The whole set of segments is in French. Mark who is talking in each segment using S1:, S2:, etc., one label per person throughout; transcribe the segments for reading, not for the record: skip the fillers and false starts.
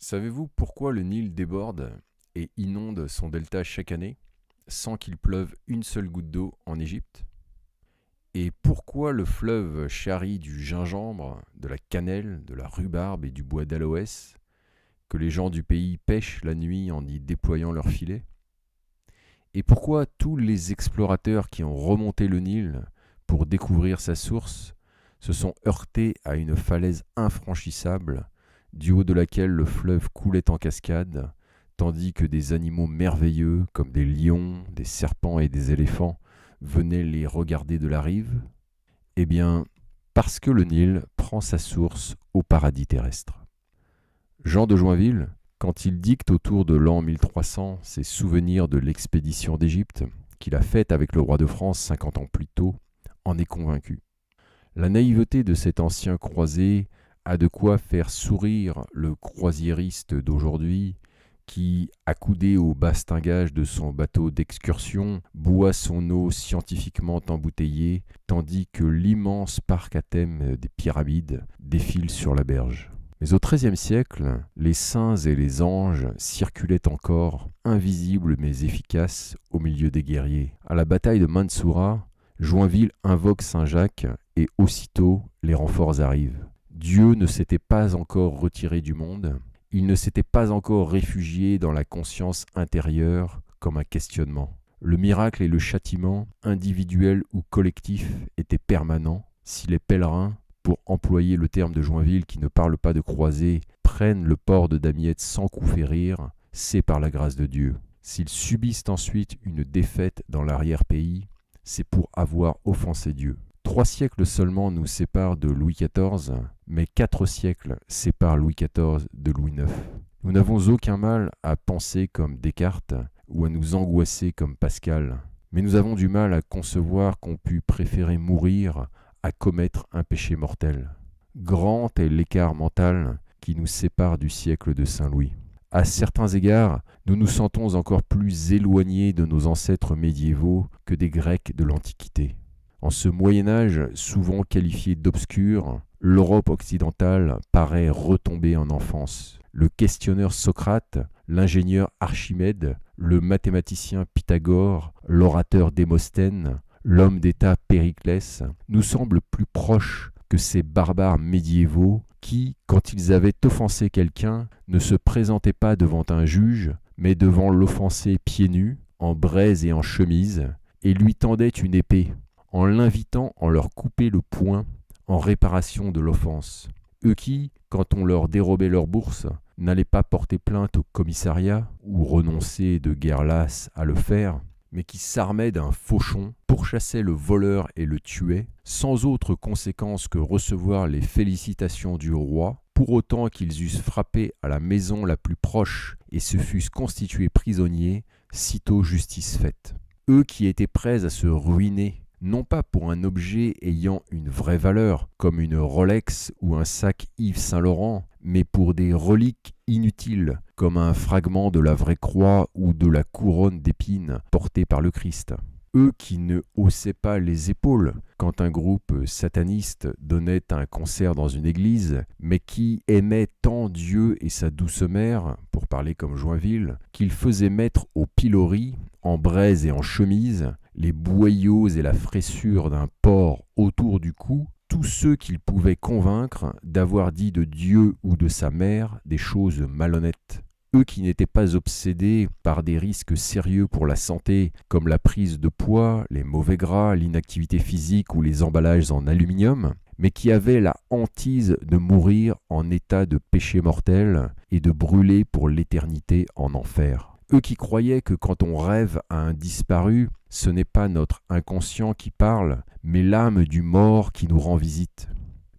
S1: Savez-vous pourquoi le Nil déborde et inonde son delta chaque année sans qu'il pleuve une seule goutte d'eau en Égypte? Et pourquoi le fleuve charrie du gingembre, de la cannelle, de la rhubarbe et du bois d'aloès que les gens du pays pêchent la nuit en y déployant leurs filets? Et pourquoi tous les explorateurs qui ont remonté le Nil pour découvrir sa source se sont heurtés à une falaise infranchissable du haut de laquelle le fleuve coulait en cascade, tandis que des animaux merveilleux comme des lions, des serpents et des éléphants venaient les regarder de la rive? Eh bien, parce que le Nil prend sa source au paradis terrestre. Jean de Joinville, quand il dicte autour de l'an 1300 ses souvenirs de l'expédition d'Égypte qu'il a faite avec le roi de France 50 ans plus tôt, en est convaincu. La naïveté de cet ancien croisé a de quoi faire sourire le croisiériste d'aujourd'hui qui, accoudé au bastingage de son bateau d'excursion, boit son eau scientifiquement embouteillée, tandis que l'immense parc à thème des pyramides défile sur la berge. Mais au XIIIe siècle, les saints et les anges circulaient encore, invisibles mais efficaces, au milieu des guerriers. À la bataille de Mansoura, Joinville invoque Saint Jacques et aussitôt les renforts arrivent. Dieu ne s'était pas encore retiré du monde, il ne s'était pas encore réfugié dans la conscience intérieure comme un questionnement. Le miracle et le châtiment, individuel ou collectif, étaient permanents si les pèlerins, pour employer le terme de Joinville qui ne parle pas de croisés, prennent le port de Damiette sans coup férir, c'est par la grâce de Dieu. S'ils subissent ensuite une défaite dans l'arrière-pays, c'est pour avoir offensé Dieu. 3 siècles seulement nous séparent de Louis XIV, mais 4 siècles séparent Louis XIV de Louis IX. Nous n'avons aucun mal à penser comme Descartes ou à nous angoisser comme Pascal, mais nous avons du mal à concevoir qu'on pût préférer mourir à commettre un péché mortel. Grand est l'écart mental qui nous sépare du siècle de Saint-Louis. À certains égards, nous nous sentons encore plus éloignés de nos ancêtres médiévaux que des Grecs de l'Antiquité. En ce Moyen-Âge, souvent qualifié d'obscur, l'Europe occidentale paraît retomber en enfance. Le questionneur Socrate, l'ingénieur Archimède, le mathématicien Pythagore, l'orateur Démosthène, l'homme d'État Périclès, nous semblent plus proches que ces barbares médiévaux qui, quand ils avaient offensé quelqu'un, ne se présentaient pas devant un juge, mais devant l'offensé pieds nus, en braise et en chemise, et lui tendaient une épée, en l'invitant à leur couper le poing en réparation de l'offense. Eux qui, quand on leur dérobait leur bourse, n'allaient pas porter plainte au commissariat ou renoncer de guerre lasse à le faire, mais qui s'armaient d'un fauchon, pourchassaient le voleur et le tuaient, sans autre conséquence que recevoir les félicitations du roi, pour autant qu'ils eussent frappé à la maison la plus proche et se fussent constitués prisonniers, sitôt justice faite. Eux qui étaient prêts à se ruiner, non pas pour un objet ayant une vraie valeur, comme une Rolex ou un sac Yves Saint-Laurent, mais pour des reliques inutiles, comme un fragment de la vraie croix ou de la couronne d'épines portée par le Christ. Eux qui ne haussaient pas les épaules quand un groupe sataniste donnait un concert dans une église, mais qui aimaient tant Dieu et sa douce mère, pour parler comme Joinville, qu'ils faisaient mettre au pilori, en braise et en chemise, les boyaux et la fraissure d'un porc autour du cou, tous ceux qu'ils pouvaient convaincre d'avoir dit de Dieu ou de sa mère des choses malhonnêtes. Eux qui n'étaient pas obsédés par des risques sérieux pour la santé, comme la prise de poids, les mauvais gras, l'inactivité physique ou les emballages en aluminium, mais qui avaient la hantise de mourir en état de péché mortel et de brûler pour l'éternité en enfer. Eux qui croyaient que quand on rêve à un disparu, ce n'est pas notre inconscient qui parle, mais l'âme du mort qui nous rend visite.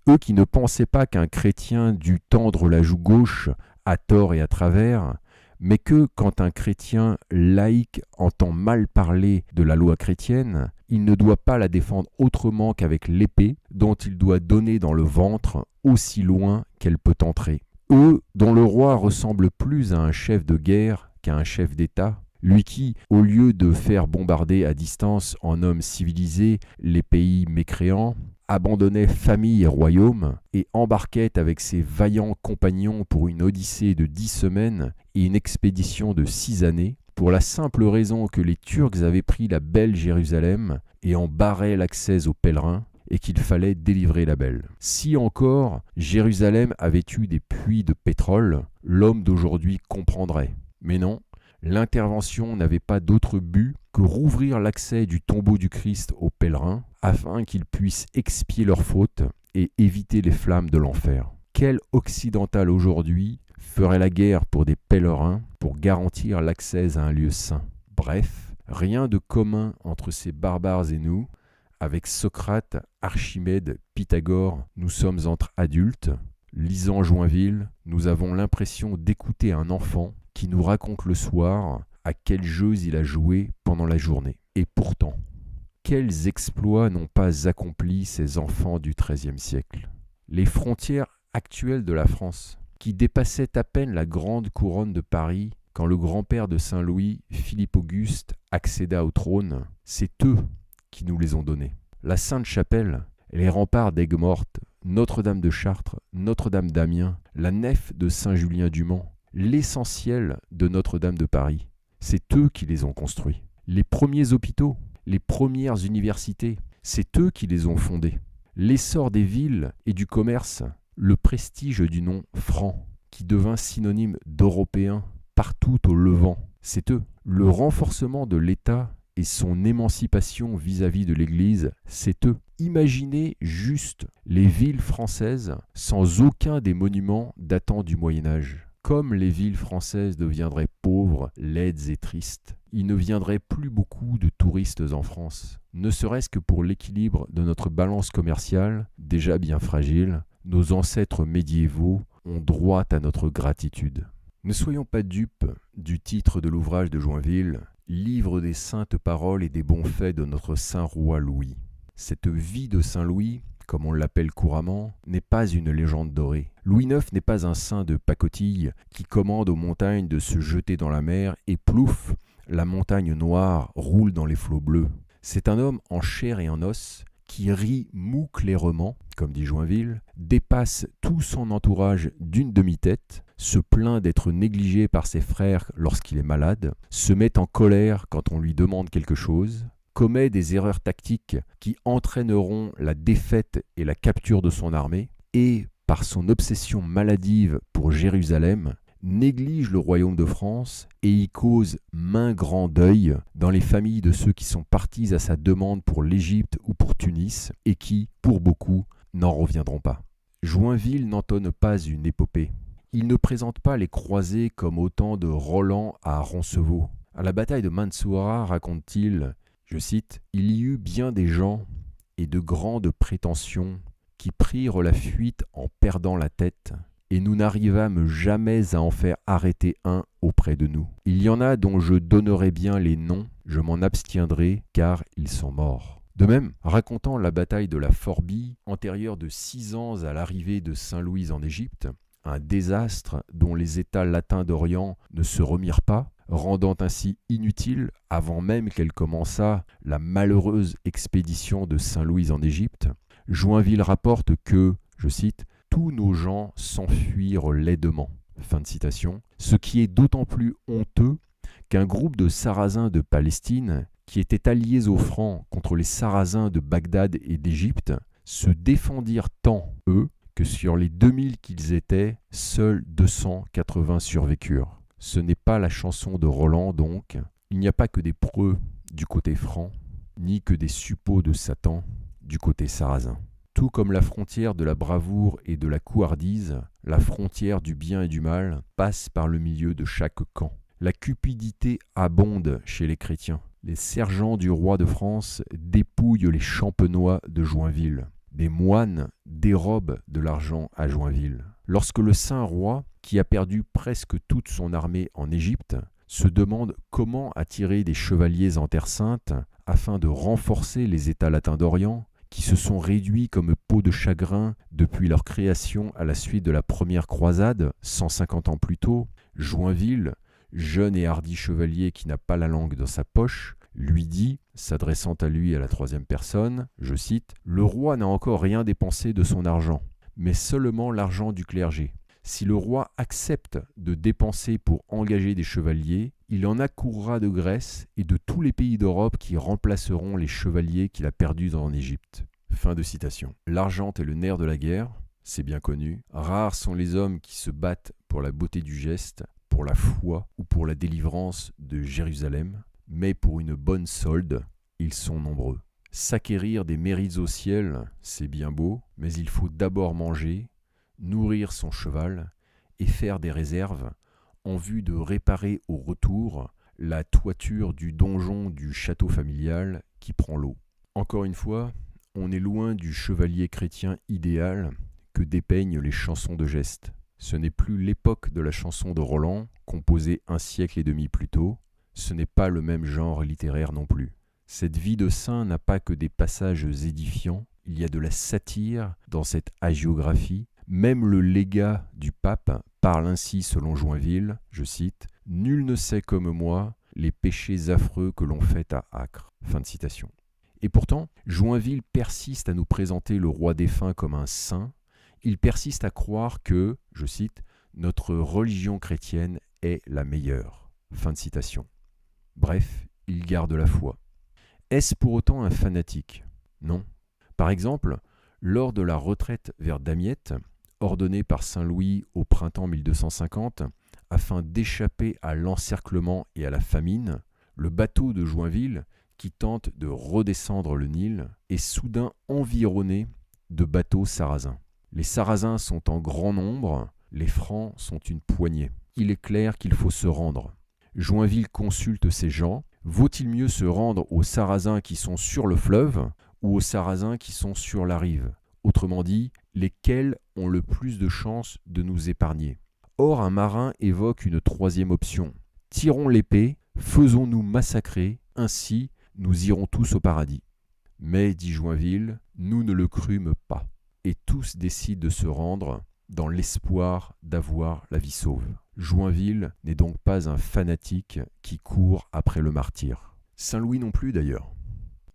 S1: Eux qui ne pensaient pas qu'un chrétien dût tendre la joue gauche à tort et à travers, mais que quand un chrétien laïque entend mal parler de la loi chrétienne, il ne doit pas la défendre autrement qu'avec l'épée dont il doit donner dans le ventre aussi loin qu'elle peut entrer. Eux dont le roi ressemble plus à un chef de guerre qu'à un chef d'État, Lui qui, au lieu de faire bombarder à distance en homme civilisé les pays mécréants, abandonnait famille et royaume et embarquait avec ses vaillants compagnons pour une odyssée de 10 semaines et une expédition de 6 années, pour la simple raison que les Turcs avaient pris la belle Jérusalem et en barraient l'accès aux pèlerins, et qu'il fallait délivrer la belle. Si encore Jérusalem avait eu des puits de pétrole, l'homme d'aujourd'hui comprendrait. Mais non, l'intervention n'avait pas d'autre but que rouvrir l'accès du tombeau du Christ aux pèlerins, afin qu'ils puissent expier leurs fautes et éviter les flammes de l'enfer. Quel occidental aujourd'hui ferait la guerre pour des pèlerins pour garantir l'accès à un lieu saint? Bref, rien de commun entre ces barbares et nous. Avec Socrate, Archimède, Pythagore, nous sommes entre adultes. Lisant Joinville, nous avons l'impression d'écouter un enfant qui nous raconte le soir à quels jeux il a joué pendant la journée. Et pourtant, quels exploits n'ont pas accompli ces enfants du XIIIe siècle? Les frontières actuelles de la France, qui dépassaient à peine la grande couronne de Paris quand le grand-père de Saint-Louis, Philippe Auguste, accéda au trône, c'est eux qui nous les ont donnés. La Sainte-Chapelle, les remparts d'Aigues-Mortes, Notre-Dame de Chartres, Notre-Dame d'Amiens, la nef de Saint-Julien-du-Mans, l'essentiel de Notre-Dame de Paris, c'est eux qui les ont construits. Les premiers hôpitaux, les premières universités, c'est eux qui les ont fondés. L'essor des villes et du commerce, le prestige du nom franc, qui devint synonyme d'européen partout au Levant, c'est eux. Le renforcement de l'État et son émancipation vis-à-vis de l'Église, c'est eux. Imaginez juste les villes françaises sans aucun des monuments datant du Moyen-Âge. Comme les villes françaises deviendraient pauvres, laides et tristes, il ne viendrait plus beaucoup de touristes en France. Ne serait-ce que pour l'équilibre de notre balance commerciale, déjà bien fragile, nos ancêtres médiévaux ont droit à notre gratitude. Ne soyons pas dupes du titre de l'ouvrage de Joinville, Livre des saintes paroles et des bons faits de notre saint roi Louis. Cette vie de saint Louis, comme on l'appelle couramment, n'est pas une légende dorée. Louis IX n'est pas un saint de pacotille qui commande aux montagnes de se jeter dans la mer et plouf, la montagne noire roule dans les flots bleus. C'est un homme en chair et en os qui rit mou clairement, comme dit Joinville, dépasse tout son entourage d'une demi-tête, se plaint d'être négligé par ses frères lorsqu'il est malade, se met en colère quand on lui demande quelque chose, commet des erreurs tactiques qui entraîneront la défaite et la capture de son armée, et, par son obsession maladive pour Jérusalem, néglige le royaume de France et y cause maint grand deuil dans les familles de ceux qui sont partis à sa demande pour l'Égypte ou pour Tunis et qui, pour beaucoup, n'en reviendront pas. Joinville n'entonne pas une épopée. Il ne présente pas les croisés comme autant de Roland à Roncevaux. À la bataille de Mansoura, raconte-t-il, je cite, « Il y eut bien des gens et de grandes prétentions qui prirent la fuite en perdant la tête, et nous n'arrivâmes jamais à en faire arrêter un auprès de nous. Il y en a dont je donnerai bien les noms, je m'en abstiendrai, car ils sont morts. » De même, racontant la bataille de la Forbie, antérieure de 6 ans à l'arrivée de Saint Louis en Égypte, un désastre dont les États latins d'Orient ne se remirent pas, rendant ainsi inutile, avant même qu'elle commençât, la malheureuse expédition de Saint Louis en Égypte, Joinville rapporte que, je cite, « tous nos gens s'enfuirent laidement ». Fin de citation. Ce qui est d'autant plus honteux qu'un groupe de Sarrasins de Palestine, qui étaient alliés aux Francs contre les Sarrasins de Bagdad et d'Égypte, se défendirent tant, eux, que sur les 2000 qu'ils étaient, seuls 280 survécurent. Ce n'est pas la chanson de Roland donc, il n'y a pas que des preux du côté franc, ni que des suppôts de Satan du côté sarrasin. Tout comme la frontière de la bravoure et de la couardise, la frontière du bien et du mal passe par le milieu de chaque camp. La cupidité abonde chez les chrétiens. Les sergents du roi de France dépouillent les champenois de Joinville. Des moines dérobent de l'argent à Joinville. Lorsque le saint roi, qui a perdu presque toute son armée en Égypte, se demande comment attirer des chevaliers en Terre Sainte afin de renforcer les États latins d'Orient, qui se sont réduits comme peau de chagrin depuis leur création à la suite de la première croisade, 150 ans plus tôt, Joinville, jeune et hardi chevalier qui n'a pas la langue dans sa poche, lui dit, s'adressant à lui à la troisième personne, je cite, « Le roi n'a encore rien dépensé de son argent, mais seulement l'argent du clergé. Si le roi accepte de dépenser pour engager des chevaliers, il en accourra de Grèce et de tous les pays d'Europe qui remplaceront les chevaliers qu'il a perdus en Égypte. » Fin de citation. L'argent est le nerf de la guerre, c'est bien connu. Rares sont les hommes qui se battent pour la beauté du geste, pour la foi ou pour la délivrance de Jérusalem, mais pour une bonne solde, ils sont nombreux. S'acquérir des mérites au ciel, c'est bien beau, mais il faut d'abord manger, nourrir son cheval et faire des réserves en vue de réparer au retour la toiture du donjon du château familial qui prend l'eau. Encore une fois, on est loin du chevalier chrétien idéal que dépeignent les chansons de geste. Ce n'est plus l'époque de la chanson de Roland, composée un siècle et demi plus tôt. Ce n'est pas le même genre littéraire non plus. Cette vie de saint n'a pas que des passages édifiants, il y a de la satire dans cette hagiographie. Même le légat du pape parle ainsi selon Joinville, je cite, « Nul ne sait comme moi les péchés affreux que l'on fait à Acre. » Fin de citation. Et pourtant, Joinville persiste à nous présenter le roi défunt comme un saint. Il persiste à croire que, je cite, « Notre religion chrétienne est la meilleure. » Fin de citation. Bref, il garde la foi. Est-ce pour autant un fanatique? Non. Par exemple, lors de la retraite vers Damiette, ordonnée par saint Louis au printemps 1250, afin d'échapper à l'encerclement et à la famine, le bateau de Joinville, qui tente de redescendre le Nil, est soudain environné de bateaux sarrasins. Les Sarrasins sont en grand nombre, les Francs sont une poignée. Il est clair qu'il faut se rendre. Joinville consulte ses gens. Vaut-il mieux se rendre aux Sarrasins qui sont sur le fleuve ou aux Sarrasins qui sont sur la rive? Autrement dit, lesquels ont le plus de chances de nous épargner? Or, un marin évoque une troisième option. Tirons l'épée, faisons-nous massacrer, ainsi nous irons tous au paradis. Mais, dit Joinville, nous ne le crûmes pas. Et tous décident de se rendre dans l'espoir d'avoir la vie sauve. Joinville n'est donc pas un fanatique qui court après le martyr. Saint-Louis non plus d'ailleurs.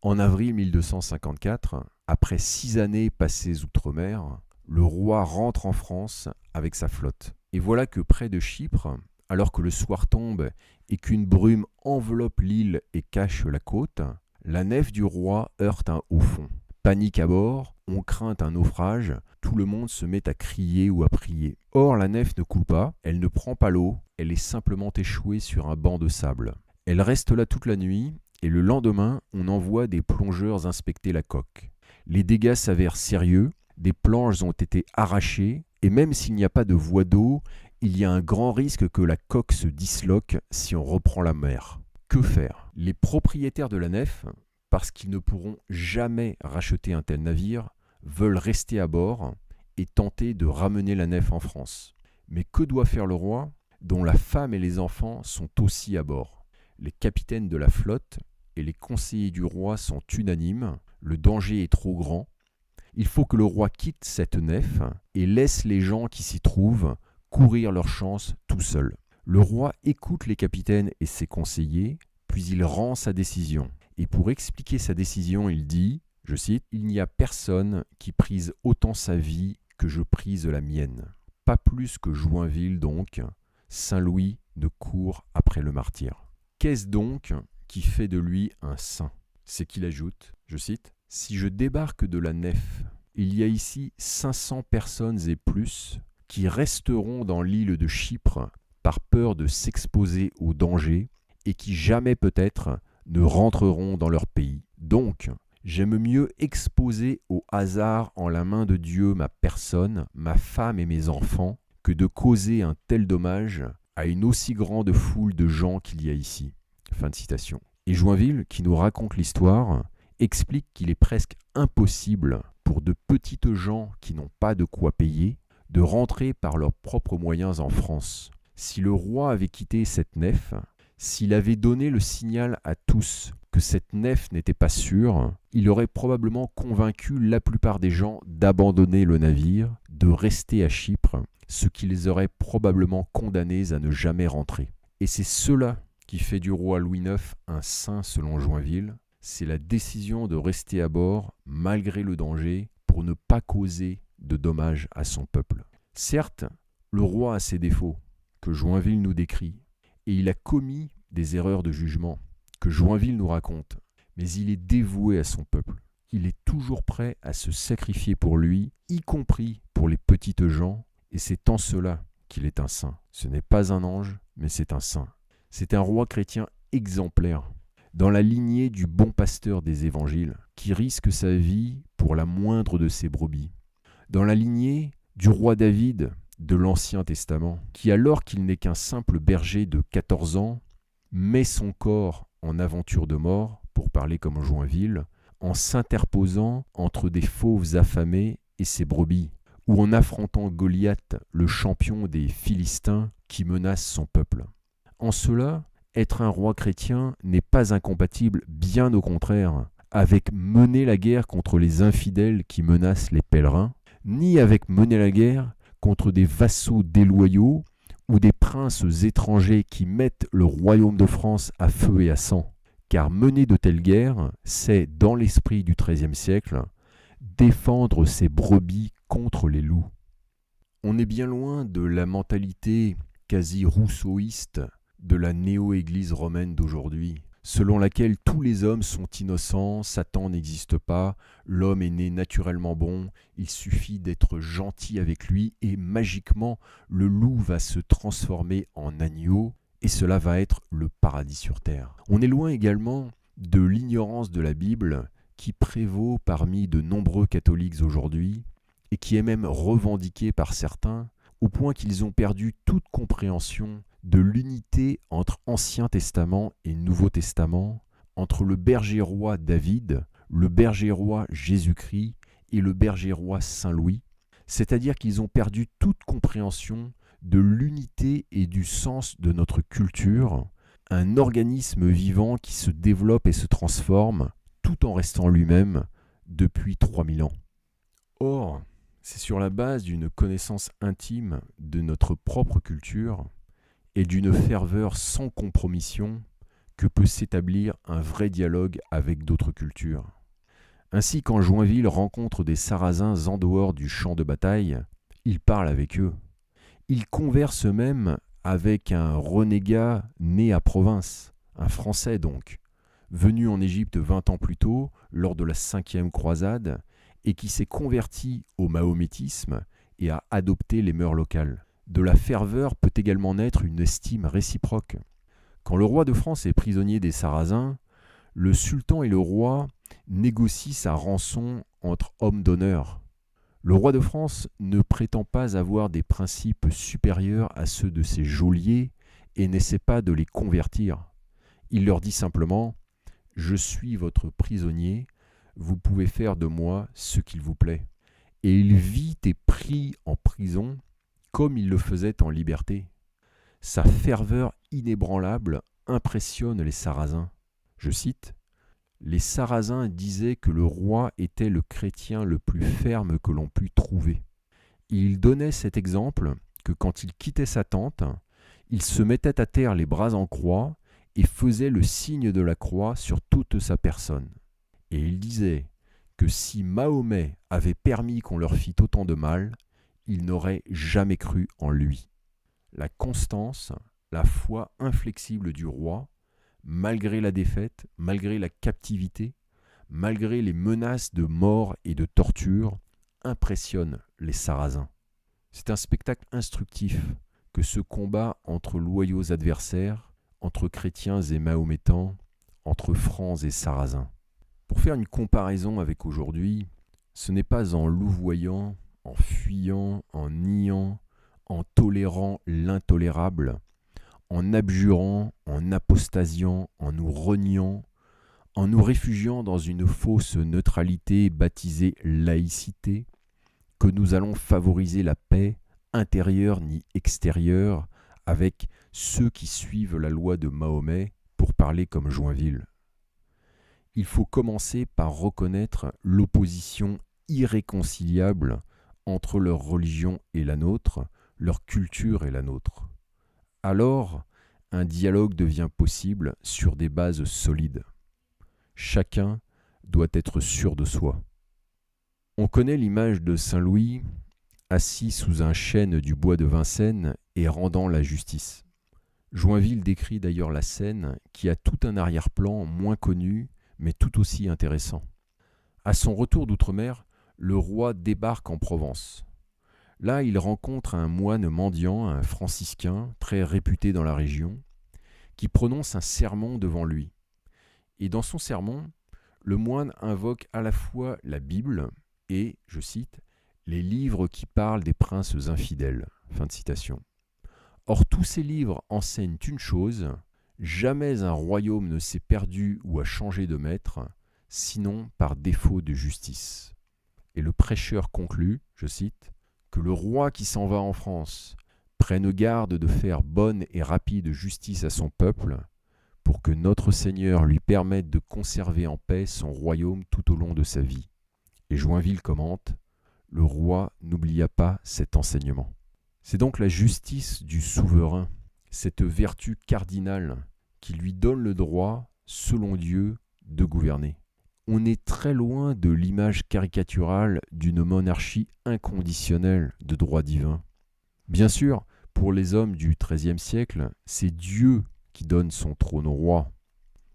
S1: En avril 1254, après 6 années passées outre-mer, le roi rentre en France avec sa flotte. Et voilà que près de Chypre, alors que le soir tombe et qu'une brume enveloppe l'île et cache la côte, la nef du roi heurte un haut fond. Panique à bord, on craint un naufrage, tout le monde se met à crier ou à prier. Or, la nef ne coule pas, elle ne prend pas l'eau, elle est simplement échouée sur un banc de sable. Elle reste là toute la nuit, et le lendemain, on envoie des plongeurs inspecter la coque. Les dégâts s'avèrent sérieux, des planches ont été arrachées, et même s'il n'y a pas de voie d'eau, il y a un grand risque que la coque se disloque si on reprend la mer. Que faire? Les propriétaires de la nef, parce qu'ils ne pourront jamais racheter un tel navire, veulent rester à bord et tenter de ramener la nef en France. Mais que doit faire le roi, dont la femme et les enfants sont aussi à bord? Les capitaines de la flotte et les conseillers du roi sont unanimes, le danger est trop grand. Il faut que le roi quitte cette nef et laisse les gens qui s'y trouvent courir leur chance tout seuls. Le roi écoute les capitaines et ses conseillers, puis il rend sa décision. Et pour expliquer sa décision, il dit, je cite, « Il n'y a personne qui prise autant sa vie que je prise la mienne. » Pas plus que Joinville donc, Saint-Louis ne court après le martyr. Qu'est-ce donc qui fait de lui un saint? C'est qu'il ajoute, je cite, « Si je débarque de la nef, il y a ici 500 personnes et plus qui resteront dans l'île de Chypre par peur de s'exposer au danger et qui jamais peut-être ne rentreront dans leur pays. Donc, j'aime mieux exposer au hasard en la main de Dieu ma personne, ma femme et mes enfants, que de causer un tel dommage à une aussi grande foule de gens qu'il y a ici. » Fin de citation. Et Joinville, qui nous raconte l'histoire, explique qu'il est presque impossible pour de petites gens qui n'ont pas de quoi payer de rentrer par leurs propres moyens en France. Si le roi avait quitté cette nef, s'il avait donné le signal à tous que cette nef n'était pas sûre, il aurait probablement convaincu la plupart des gens d'abandonner le navire, de rester à Chypre, ce qui les aurait probablement condamnés à ne jamais rentrer. Et c'est cela qui fait du roi Louis IX un saint selon Joinville. C'est la décision de rester à bord malgré le danger pour ne pas causer de dommages à son peuple. Certes, le roi a ses défauts que Joinville nous décrit et il a commis des erreurs de jugement que Joinville nous raconte, mais il est dévoué à son peuple. Il est toujours prêt à se sacrifier pour lui, y compris pour les petites gens, et c'est en cela qu'il est un saint. Ce n'est pas un ange, mais c'est un saint. C'est un roi chrétien exemplaire, dans la lignée du bon pasteur des évangiles, qui risque sa vie pour la moindre de ses brebis. Dans la lignée du roi David de l'Ancien Testament, qui alors qu'il n'est qu'un simple berger de 14 ans, met son corps en aventure de mort, pour parler comme Joinville, en s'interposant entre des fauves affamés et ses brebis, ou en affrontant Goliath, le champion des Philistins qui menace son peuple. En cela, être un roi chrétien n'est pas incompatible, bien au contraire, avec mener la guerre contre les infidèles qui menacent les pèlerins, ni avec mener la guerre contre des vassaux déloyaux ou des princes étrangers qui mettent le royaume de France à feu et à sang. Car mener de telles guerres, c'est, dans l'esprit du XIIIe siècle, défendre ses brebis contre les loups. On est bien loin de la mentalité quasi rousseauiste de la néo-église romaine d'aujourd'hui, selon laquelle tous les hommes sont innocents, Satan n'existe pas, l'homme est né naturellement bon, il suffit d'être gentil avec lui et magiquement le loup va se transformer en agneau et cela va être le paradis sur terre. On est loin également de l'ignorance de la Bible qui prévaut parmi de nombreux catholiques aujourd'hui et qui est même revendiquée par certains au point qu'ils ont perdu toute compréhension de l'unité entre Ancien Testament et Nouveau Testament, entre le berger-roi David, le berger-roi Jésus-Christ et le berger-roi Saint-Louis, c'est-à-dire qu'ils ont perdu toute compréhension de l'unité et du sens de notre culture, un organisme vivant qui se développe et se transforme tout en restant lui-même depuis 3000 ans. Or, c'est sur la base d'une connaissance intime de notre propre culture et d'une ferveur sans compromission que peut s'établir un vrai dialogue avec d'autres cultures. Ainsi, quand Joinville rencontre des Sarrasins en dehors du champ de bataille, il parle avec eux. Il converse même avec un renégat né à province, un Français donc, venu en Égypte 20 ans plus tôt, lors de la 5e croisade, et qui s'est converti au mahométisme et a adopté les mœurs locales. De la ferveur peut également naître une estime réciproque. Quand le roi de France est prisonnier des Sarrasins, le sultan et le roi négocient sa rançon entre hommes d'honneur. Le roi de France ne prétend pas avoir des principes supérieurs à ceux de ses geôliers et n'essaie pas de les convertir. Il leur dit simplement « Je suis votre prisonnier, vous pouvez faire de moi ce qu'il vous plaît. » Et il vit et prie en prison comme il le faisait en liberté. Sa ferveur inébranlable impressionne les Sarrasins. Je cite « Les Sarrasins disaient que le roi était le chrétien le plus ferme que l'on pût trouver. Il donnait cet exemple que quand il quittait sa tente, il se mettait à terre les bras en croix et faisait le signe de la croix sur toute sa personne. Et il disait que si Mahomet avait permis qu'on leur fît autant de mal, il n'aurait jamais cru en lui. » La constance, la foi inflexible du roi, malgré la défaite, malgré la captivité, malgré les menaces de mort et de torture, impressionne les Sarrasins. C'est un spectacle instructif que ce combat entre loyaux adversaires, entre chrétiens et mahométans, entre francs et sarrasins. Pour faire une comparaison avec aujourd'hui, ce n'est pas en louvoyant, en fuyant, en niant, en tolérant l'intolérable, en abjurant, en apostasiant, en nous reniant, en nous réfugiant dans une fausse neutralité baptisée laïcité, que nous allons favoriser la paix, intérieure ni extérieure, avec ceux qui suivent la loi de Mahomet, pour parler comme Joinville. Il faut commencer par reconnaître l'opposition irréconciliable entre leur religion et la nôtre, leur culture et la nôtre. Alors, un dialogue devient possible sur des bases solides. Chacun doit être sûr de soi. On connaît l'image de Saint Louis assis sous un chêne du bois de Vincennes et rendant la justice. Joinville décrit d'ailleurs la scène qui a tout un arrière-plan moins connu mais tout aussi intéressant. À son retour d'outre-mer, le roi débarque en Provence. Là, il rencontre un moine mendiant, un franciscain très réputé dans la région, qui prononce un sermon devant lui. Et dans son sermon, le moine invoque à la fois la Bible et, je cite, « les livres qui parlent des princes infidèles ». Fin de citation. Or, tous ces livres enseignent une chose, jamais un royaume ne s'est perdu ou a changé de maître, sinon par défaut de justice. Et le prêcheur conclut, je cite, « que le roi qui s'en va en France prenne garde de faire bonne et rapide justice à son peuple, pour que notre Seigneur lui permette de conserver en paix son royaume tout au long de sa vie. » Et Joinville commente, « le roi n'oublia pas cet enseignement. » C'est donc la justice du souverain, cette vertu cardinale qui lui donne le droit, selon Dieu, de gouverner. On est très loin de l'image caricaturale d'une monarchie inconditionnelle de droit divin. Bien sûr, pour les hommes du XIIIe siècle, c'est Dieu qui donne son trône au roi.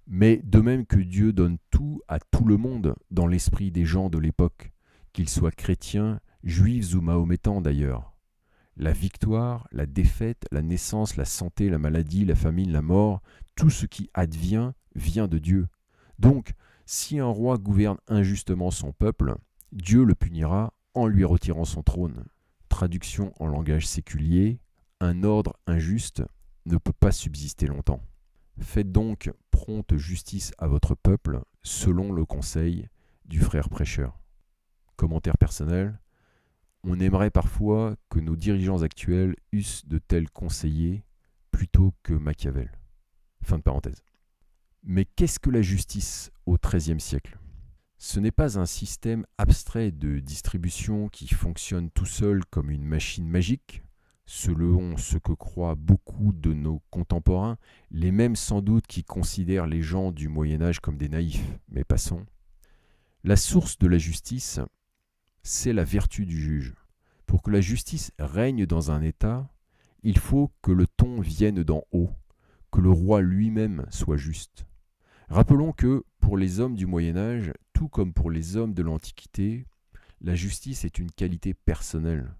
S1: Mais de même que Dieu donne tout à tout le monde dans l'esprit des gens de l'époque, qu'ils soient chrétiens, juifs ou mahométans d'ailleurs. La victoire, la défaite, la naissance, la santé, la maladie, la famine, la mort, tout ce qui advient vient de Dieu. Donc, si un roi gouverne injustement son peuple, Dieu le punira en lui retirant son trône. Traduction en langage séculier, un ordre injuste ne peut pas subsister longtemps. Faites donc prompte justice à votre peuple, selon le conseil du frère prêcheur. Commentaire personnel. On aimerait parfois que nos dirigeants actuels eussent de tels conseillers plutôt que Machiavel. Fin de parenthèse. Mais qu'est-ce que la justice au XIIIe siècle ? Ce n'est pas un système abstrait de distribution qui fonctionne tout seul comme une machine magique, selon ce que croient beaucoup de nos contemporains, les mêmes sans doute qui considèrent les gens du Moyen-Âge comme des naïfs, mais passons. La source de la justice, c'est la vertu du juge. Pour que la justice règne dans un État, il faut que le ton vienne d'en haut, que le roi lui-même soit juste. Rappelons que, pour les hommes du Moyen-Âge, tout comme pour les hommes de l'Antiquité, la justice est une qualité personnelle.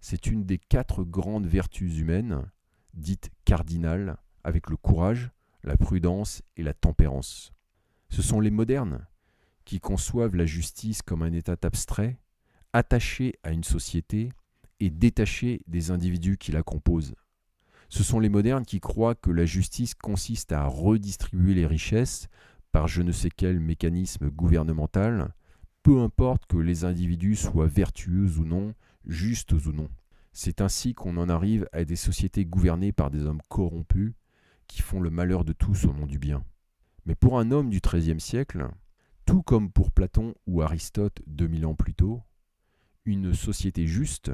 S1: C'est une des 4 grandes vertus humaines, dites cardinales, avec le courage, la prudence et la tempérance. Ce sont les modernes qui conçoivent la justice comme un état abstrait, attaché à une société et détaché des individus qui la composent. Ce sont les modernes qui croient que la justice consiste à redistribuer les richesses par je ne sais quel mécanisme gouvernemental, peu importe que les individus soient vertueux ou non, justes ou non. C'est ainsi qu'on en arrive à des sociétés gouvernées par des hommes corrompus qui font le malheur de tous au nom du bien. Mais pour un homme du XIIIe siècle, tout comme pour Platon ou Aristote 2000 ans plus tôt, une société juste,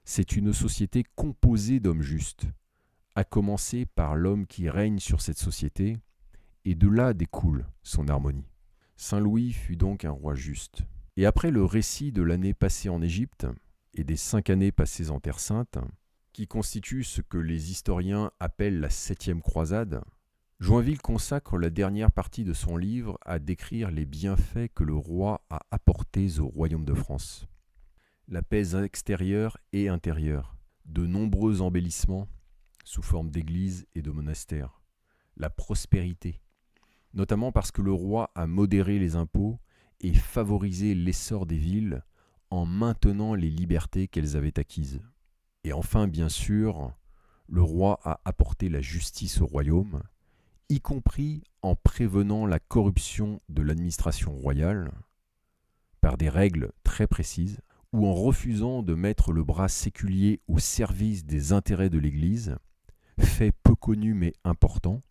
S1: c'est une société composée d'hommes justes, à commencer par l'homme qui règne sur cette société, et de là découle son harmonie. Saint Louis fut donc un roi juste. Et après le récit de l'année passée en Égypte, et des 5 années passées en Terre Sainte, qui constitue ce que les historiens appellent la 7e croisade, Joinville consacre la dernière partie de son livre à décrire les bienfaits que le roi a apportés au royaume de France. La paix extérieure et intérieure, de nombreux embellissements sous forme d'églises et de monastères, la prospérité, notamment parce que le roi a modéré les impôts et favorisé l'essor des villes en maintenant les libertés qu'elles avaient acquises. Et enfin, bien sûr, le roi a apporté la justice au royaume, y compris en prévenant la corruption de l'administration royale, par des règles très précises, ou en refusant de mettre le bras séculier au service des intérêts de l'Église, fait peu connu mais important,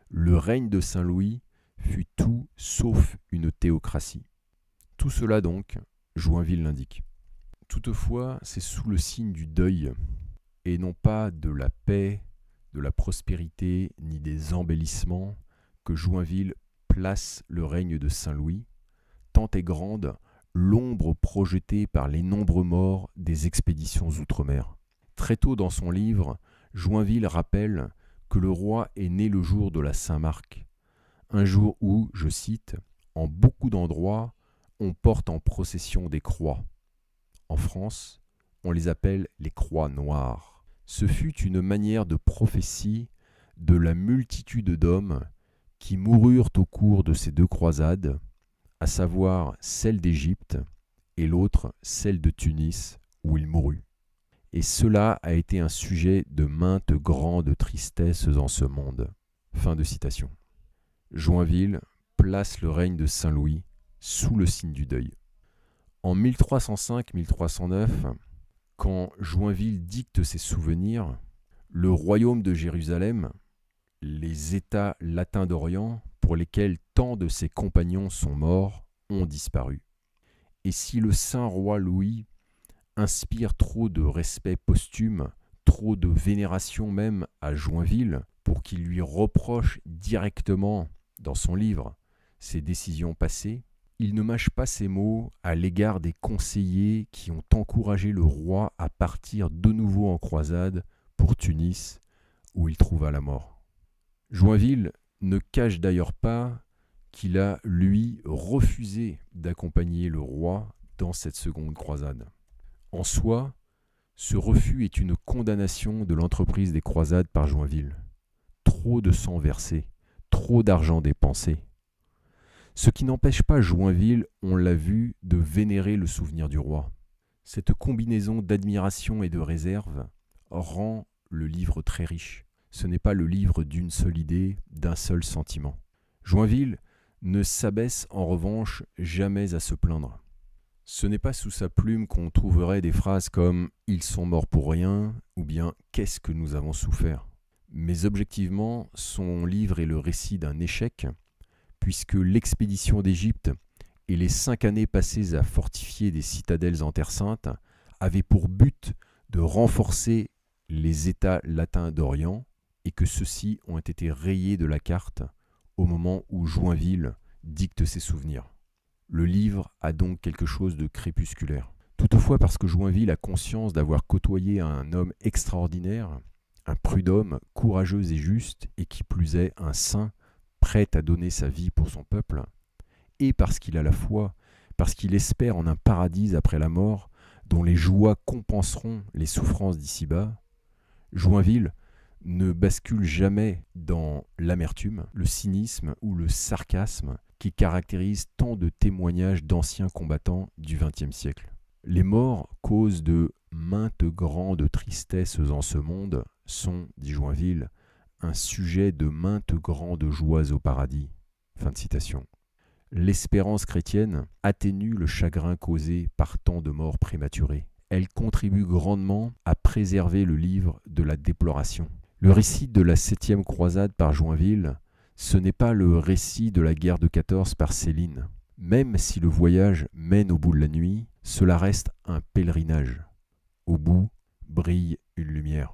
S1: le règne de Saint Louis fut tout sauf une théocratie. Tout cela donc, Joinville l'indique. Toutefois, c'est sous le signe du deuil, et non pas de la paix, de la prospérité ni des embellissements que Joinville place le règne de Saint-Louis, tant est grande l'ombre projetée par les nombreux morts des expéditions outre-mer. Très tôt dans son livre, Joinville rappelle que le roi est né le jour de la Saint-Marc, un jour où, je cite, « En beaucoup d'endroits, on porte en procession des croix. En France, on les appelle les croix noires. » Ce fut une manière de prophétie de la multitude d'hommes qui moururent au cours de ces deux croisades, à savoir celle d'Égypte et l'autre celle de Tunis, où il mourut. Et cela a été un sujet de maintes grandes tristesses en ce monde. Fin de citation. Joinville place le règne de Saint-Louis sous le signe du deuil. En 1305-1309, quand Joinville dicte ses souvenirs, le royaume de Jérusalem, les États latins d'Orient, pour lesquels tant de ses compagnons sont morts, ont disparu. Et si le saint roi Louis inspire trop de respect posthume, trop de vénération même à Joinville, pour qu'il lui reproche directement dans son livre ses décisions passées, il ne mâche pas ses mots à l'égard des conseillers qui ont encouragé le roi à partir de nouveau en croisade pour Tunis, où il trouva la mort. Joinville ne cache d'ailleurs pas qu'il a, lui, refusé d'accompagner le roi dans cette seconde croisade. En soi, ce refus est une condamnation de l'entreprise des croisades par Joinville. Trop de sang versé, trop d'argent dépensé. Ce qui n'empêche pas Joinville, on l'a vu, de vénérer le souvenir du roi. Cette combinaison d'admiration et de réserve rend le livre très riche. Ce n'est pas le livre d'une seule idée, d'un seul sentiment. Joinville ne s'abaisse en revanche jamais à se plaindre. Ce n'est pas sous sa plume qu'on trouverait des phrases comme « Ils sont morts pour rien » ou bien « Qu'est-ce que nous avons souffert ?» Mais objectivement, son livre est le récit d'un échec, puisque l'expédition d'Égypte et les 5 années passées à fortifier des citadelles en Terre Sainte avaient pour but de renforcer les États latins d'Orient et que ceux-ci ont été rayés de la carte au moment où Joinville dicte ses souvenirs. Le livre a donc quelque chose de crépusculaire. Toutefois, parce que Joinville a conscience d'avoir côtoyé un homme extraordinaire, un prud'homme, courageux et juste, et qui plus est un saint, prêt à donner sa vie pour son peuple, et parce qu'il a la foi, parce qu'il espère en un paradis après la mort, dont les joies compenseront les souffrances d'ici-bas, Joinville ne bascule jamais dans l'amertume, le cynisme ou le sarcasme qui caractérisent tant de témoignages d'anciens combattants du XXe siècle. Les morts, cause de maintes grandes tristesses en ce monde, sont, dit Joinville, un sujet de maintes grandes joies au paradis. Fin de citation. L'espérance chrétienne atténue le chagrin causé par tant de morts prématurées. Elle contribue grandement à préserver le livre de la déploration. Le récit de la 7e croisade par Joinville, ce n'est pas le récit de la guerre de 14 par Céline. Même si le voyage mène au bout de la nuit, cela reste un pèlerinage. Au bout brille une lumière.